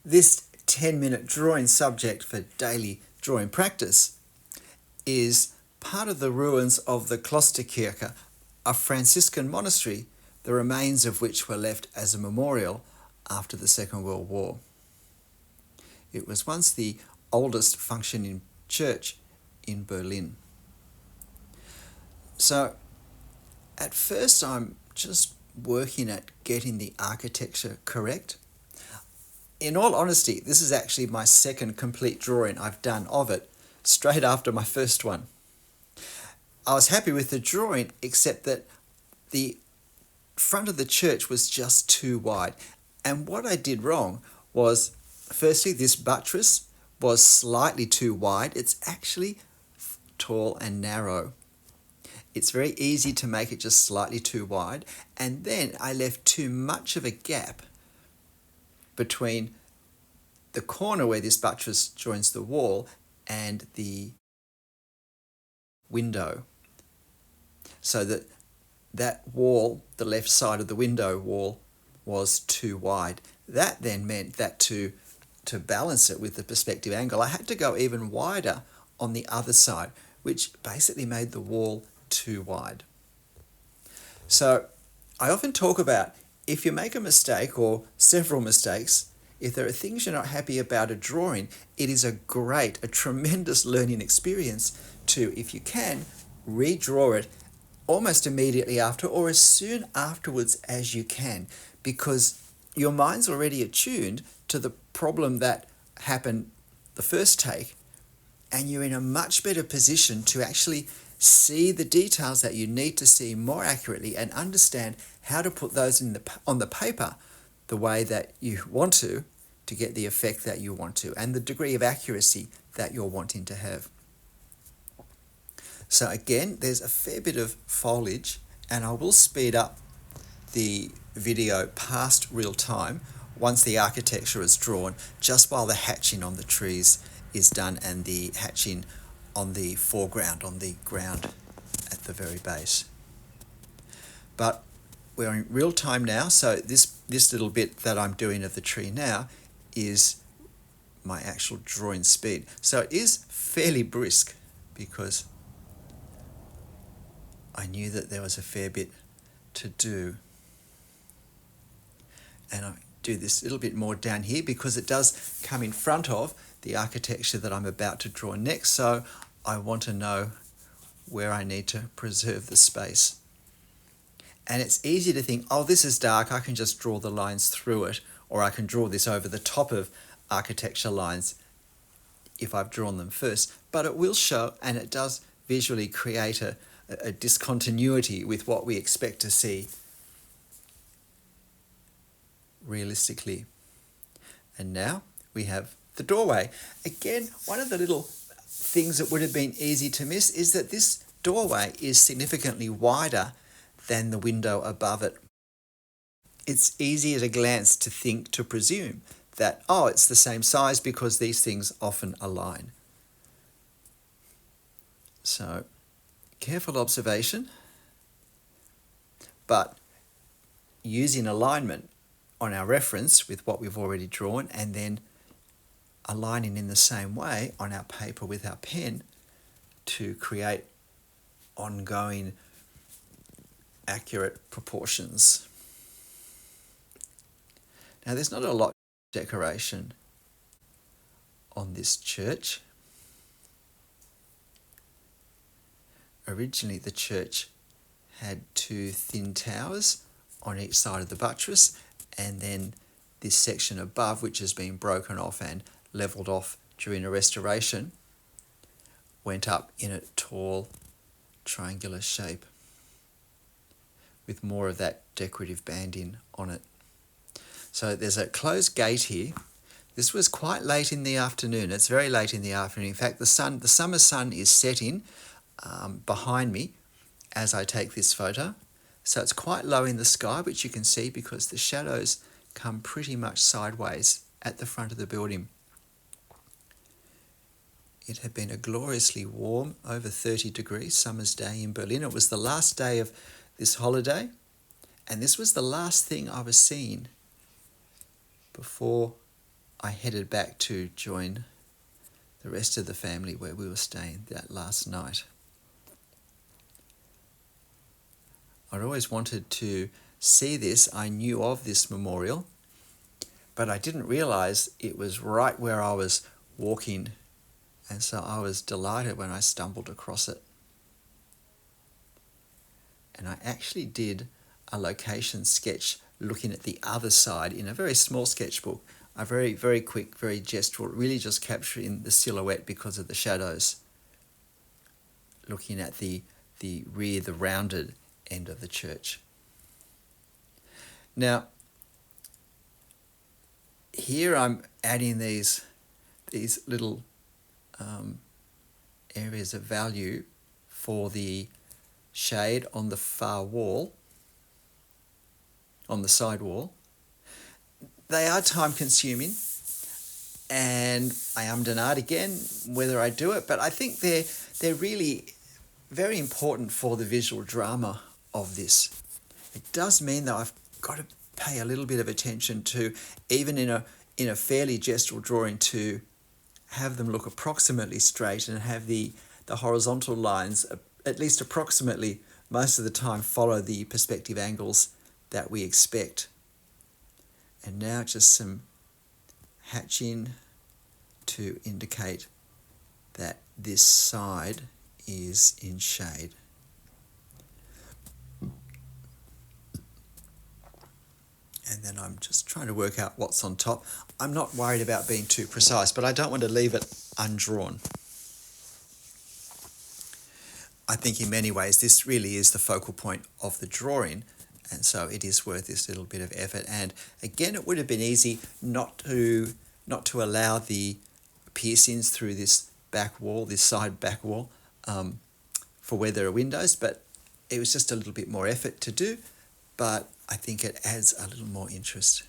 This 10-minute drawing subject for daily drawing practice is part of the ruins of the Klosterkirche, a Franciscan monastery, the remains of which were left as a memorial after the Second World War. It was once the oldest functioning church in Berlin. So at first I'm just working at getting the architecture correct. In all honesty, this is actually my second complete drawing I've done of it, straight after my first one. I was happy with the drawing, except that the front of the church was just too wide. And what I did wrong was, firstly, this buttress was slightly too wide. It's actually tall and narrow. It's very easy to make it just slightly too wide. And then I left too much of a gap between the corner where this buttress joins the wall and the window, so that wall, the left side of the window wall, was too wide. That then meant that to balance it with the perspective angle, I had to go even wider on the other side, which basically made the wall too wide. So I often talk about, if you make a mistake or several mistakes, if there are things you're not happy about a drawing, it is a tremendous learning experience to, if you can, redraw it almost immediately after or as soon afterwards as you can, because your mind's already attuned to the problem that happened the first take, and you're in a much better position to actually see the details that you need to see more accurately and understand how to put those on the paper the way that you want to get the effect that you want to and the degree of accuracy that you're wanting to have. So again, there's a fair bit of foliage, and I will speed up the video past real time once the architecture is drawn, just while the hatching on the trees is done and the hatching on the foreground, on the ground at the very base. But we're in real time now, so this little bit that I'm doing of the tree now is my actual drawing speed. So it is fairly brisk because I knew that there was a fair bit to do. And I do this a little bit more down here because it does come in front of the architecture that I'm about to draw next, so I want to know where I need to preserve the space. And it's easy to think, oh, this is dark, I can just draw the lines through it, or I can draw this over the top of architecture lines if I've drawn them first. But it will show, and it does visually create a discontinuity with what we expect to see realistically. And now we have the doorway. Again, one of the little things that would have been easy to miss is that this doorway is significantly wider than the window above it. It's easy at a glance to presume that, oh, it's the same size because these things often align. So, careful observation, but using alignment on our reference with what we've already drawn, and then aligning in the same way on our paper with our pen to create ongoing accurate proportions. Now, there's not a lot of decoration on this church. Originally, the church had two thin towers on each side of the buttress, and then this section above, which has been broken off and levelled off during a restoration, went up in a tall triangular shape with more of that decorative banding on it. So there's a closed gate here. This was quite late in the afternoon. It's very late in the afternoon. In fact, the summer sun is setting behind me as I take this photo. So it's quite low in the sky, which you can see because the shadows come pretty much sideways at the front of the building. It had been a gloriously warm, over 30 degrees summer's day in Berlin. It was the last day of this holiday, and this was the last thing I was seeing before I headed back to join the rest of the family where we were staying that last night. I'd always wanted to see this. I knew of this memorial, but I didn't realise it was right where I was walking, and so I was delighted when I stumbled across it. And I actually did a location sketch looking at the other side in a very small sketchbook, a very, very quick, very gestural, really just capturing the silhouette because of the shadows, looking at the rear, the rounded end of the church. Now, here I'm adding these little areas of value for the shade on the far wall, on the side wall. They are time consuming, and I ummed and ahed again whether I do it, but I think they're really very important for the visual drama of this. It does mean that I've got to pay a little bit of attention to, even in a fairly gestural drawing, to have them look approximately straight and have the horizontal lines at least approximately most of the time follow the perspective angles that we expect. And now just some hatching to indicate that this side is in shade. And then I'm just trying to work out what's on top. I'm not worried about being too precise, but I don't want to leave it undrawn. I think in many ways this really is the focal point of the drawing, and so it is worth this little bit of effort. And again, it would have been easy not to allow the piercings through this back wall, this side back wall, for where there are windows, but it was just a little bit more effort to do, but I think it adds a little more interest.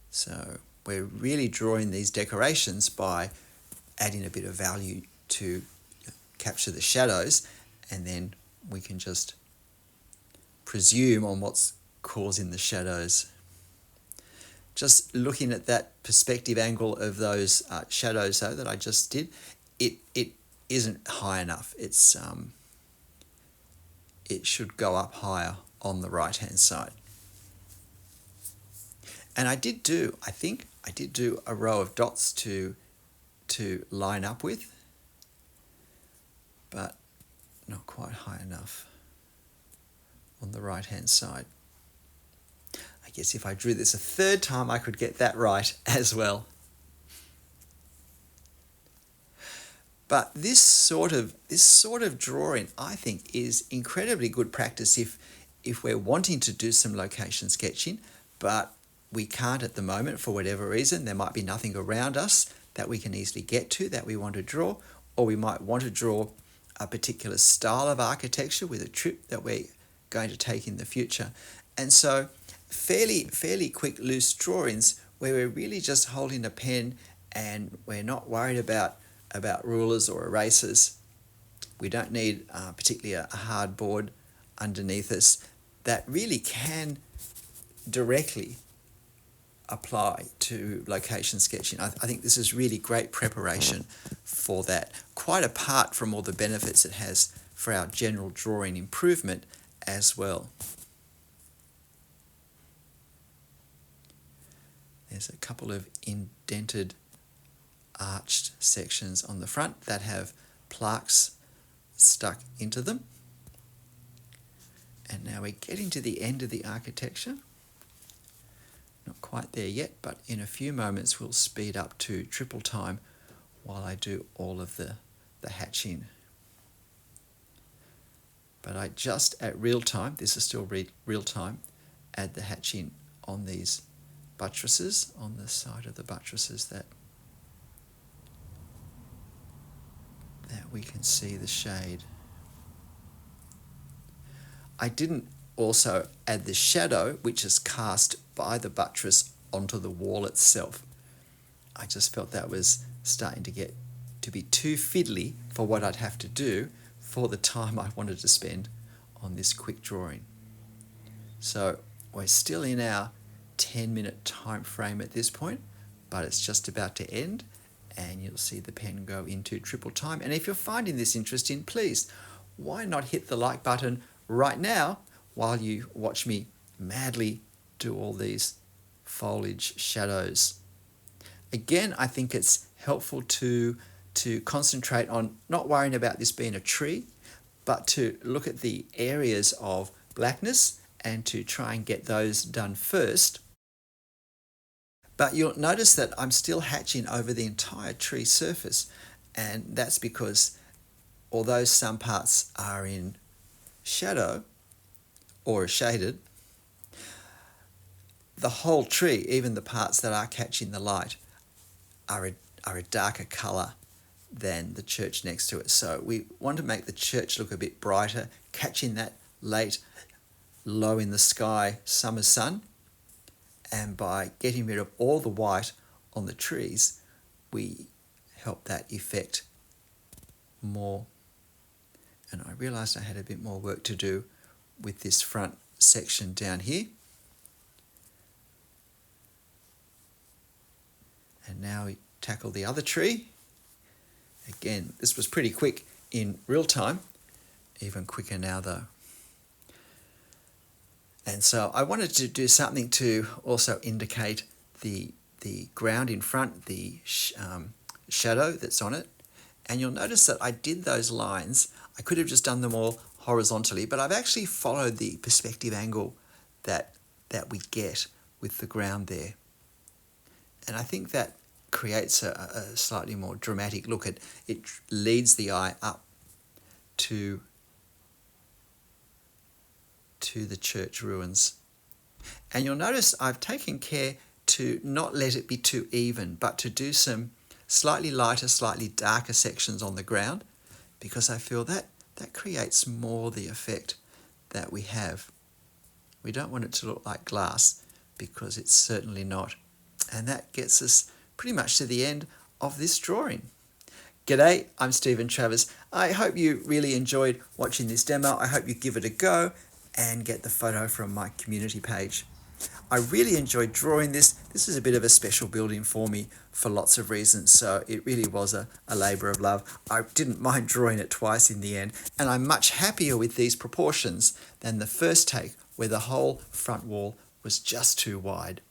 So we're really drawing these decorations by adding a bit of value to capture the shadows, and then we can just presume on what's causing the shadows. Just looking at that perspective angle of those shadows though that I just did, it isn't high enough. It's it should go up higher on the right hand side. And I think I did do a row of dots to line up with, but not quite high enough on the right hand side. I guess if I drew this a third time I could get that right as well. But this sort of drawing, I think, is incredibly good practice if we're wanting to do some location sketching, but we can't at the moment for whatever reason. There might be nothing around us that we can easily get to that we want to draw, or we might want to draw a particular style of architecture with a trip that we're going to take in the future. And so fairly quick loose drawings where we're really just holding a pen and we're not worried about rulers or erasers. We don't need particularly a hard board underneath us that really can directly apply to location sketching. I think this is really great preparation for that, quite apart from all the benefits it has for our general drawing improvement as well. There's a couple of indented arched sections on the front that have plaques stuck into them. And now we're getting to the end of the architecture. Not quite there yet, but in a few moments we'll speed up to triple time while I do all of the hatching. But I just at real time, this is still real time, add the hatching on these buttresses, on the side of the buttresses that we can see the shade. I didn't also add the shadow, which is cast by the buttress onto the wall itself. I just felt that was starting to get to be too fiddly for what I'd have to do for the time I wanted to spend on this quick drawing. So we're still in our 10-minute time frame at this point, but it's just about to end, and you'll see the pen go into triple time. And if you're finding this interesting, please, why not hit the like button right now while you watch me madly do all these foliage shadows. Again, I think it's helpful to concentrate on not worrying about this being a tree, but to look at the areas of blackness and to try and get those done first. But you'll notice that I'm still hatching over the entire tree surface, and that's because although some parts are in shadow or are shaded, the whole tree, even the parts that are catching the light, are a darker colour than the church next to it. So we want to make the church look a bit brighter, catching that late, low in the sky summer sun. And by getting rid of all the white on the trees, we help that effect more. And I realised I had a bit more work to do with this front section down here. And now we tackle the other tree. Again, this was pretty quick in real time, even quicker now though. And so I wanted to do something to also indicate the ground in front, the shadow that's on it. And you'll notice that I did those lines. I could have just done them all horizontally, but I've actually followed the perspective angle that we get with the ground there. And I think that creates a slightly more dramatic look. It leads the eye up to the church ruins. And you'll notice I've taken care to not let it be too even, but to do some slightly lighter, slightly darker sections on the ground, because I feel that creates more the effect that we have. We don't want it to look like glass, because it's certainly not. And that gets us pretty much to the end of this drawing. G'day, I'm Stephen Travers. I hope you really enjoyed watching this demo. I hope you give it a go and get the photo from my community page. I really enjoyed drawing this. This is a bit of a special building for me for lots of reasons, so it really was a labour of love. I didn't mind drawing it twice in the end, and I'm much happier with these proportions than the first take where the whole front wall was just too wide.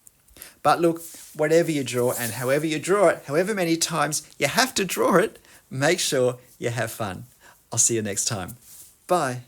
But look, whatever you draw and however you draw it, however many times you have to draw it, make sure you have fun. I'll see you next time. Bye.